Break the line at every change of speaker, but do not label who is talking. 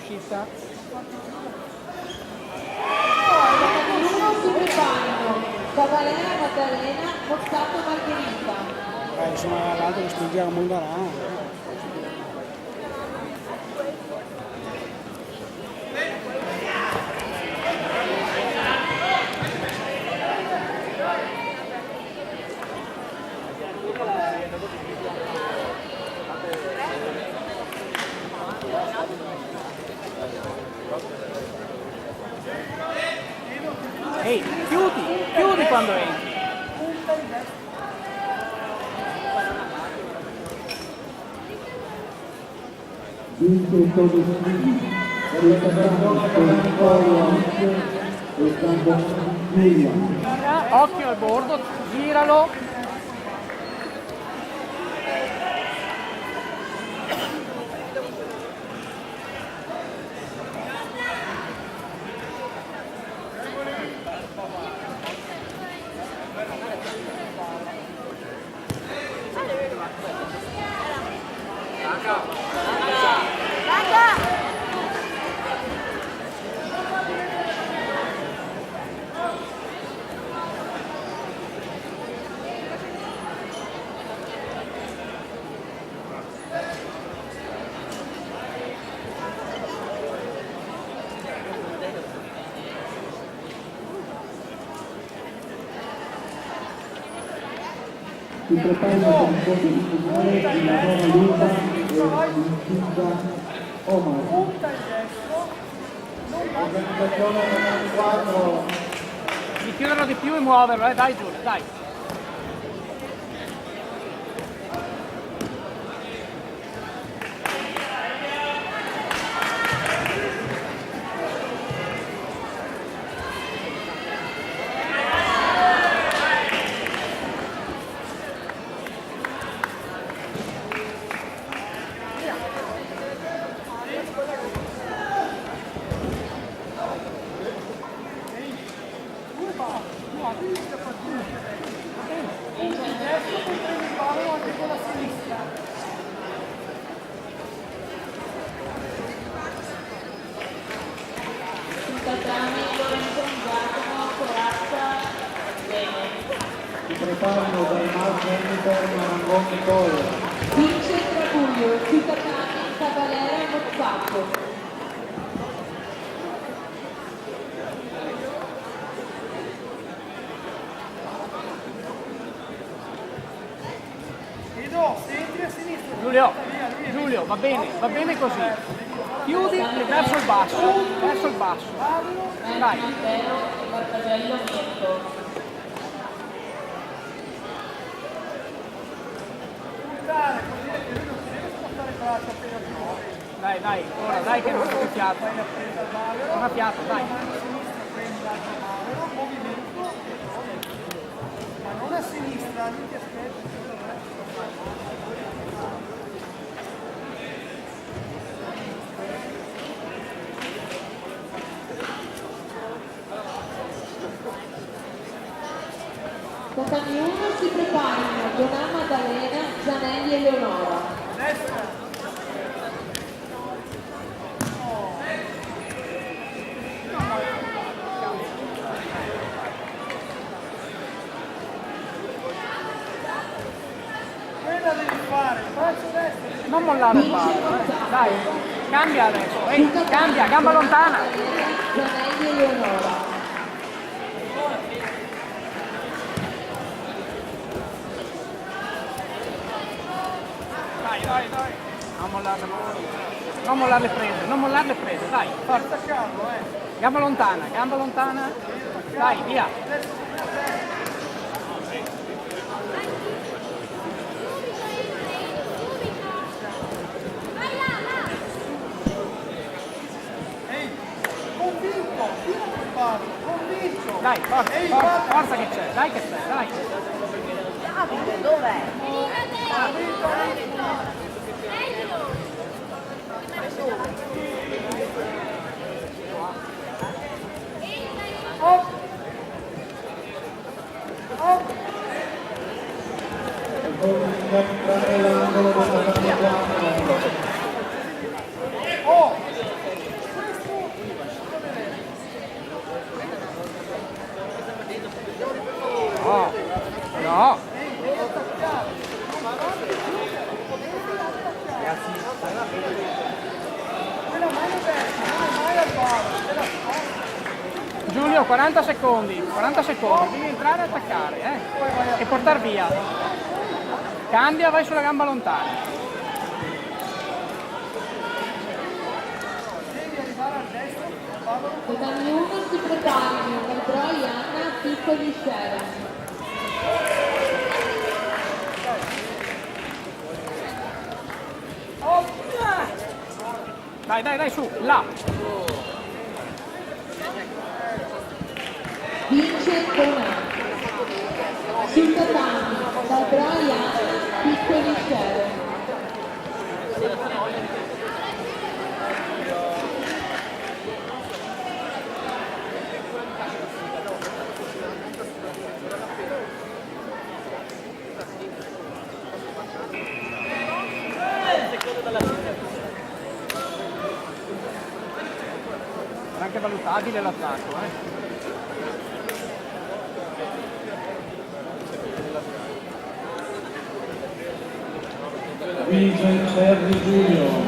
uscita.
Uno si preparano Cavalera Maddalena, Mozzato Margherita.
Insomma, l'altro che spingiamo Mondarà.
Ehi, chiudi quando entri. Occhio al bordo, giralo.
Si preparano per il voto di finale la nuova Luca e l'Incinta Omar. Organizzazione 4.
Di chiuderlo di più e muoverlo, dai Giulio, dai.
Si preparano dal Marco Hamilton Marangoni Toro.
Vince il Trabuio, Cittadani, Cavalera e Mozzato.
Giulio, va bene così. Chiudi verso il basso, Dai.
Barbagello Mietto.
Dai, ora dai che non ha più fiato. Non ha fiato, dai.
Ma non a sinistra, lì ti aspetti.
Compagni 1 si preparano Donà Maddalena, Zanelli e Leonora.
Destra. Quella devi fare, braccio destro.
Non mollare il palo, dai. Cambia adesso, cambia, gamba lontana.
Zanelli e Leonora.
Dai. Non mollare le prese, dai, forza. Gamba lontana. Dai, via.
Ehi, convinto, tira quel palo, convinto.
Dai, forza che c'è, dai.
Davide, dov'è?
Giulio, 40 secondi, devi entrare e attaccare, e portare via. Cambia, vai sulla gamba lontana.
Devi arrivare al destro, vado.
Domani 1 si preparino Galbroi, Anna, Piccoli, Sharon.
Dai, su, là.
Vince Donà. Sul tatami, Galbroi, Anna, Piccoli, Sharon.
È anche valutabile l'attacco,
Vince Sergio Giulio.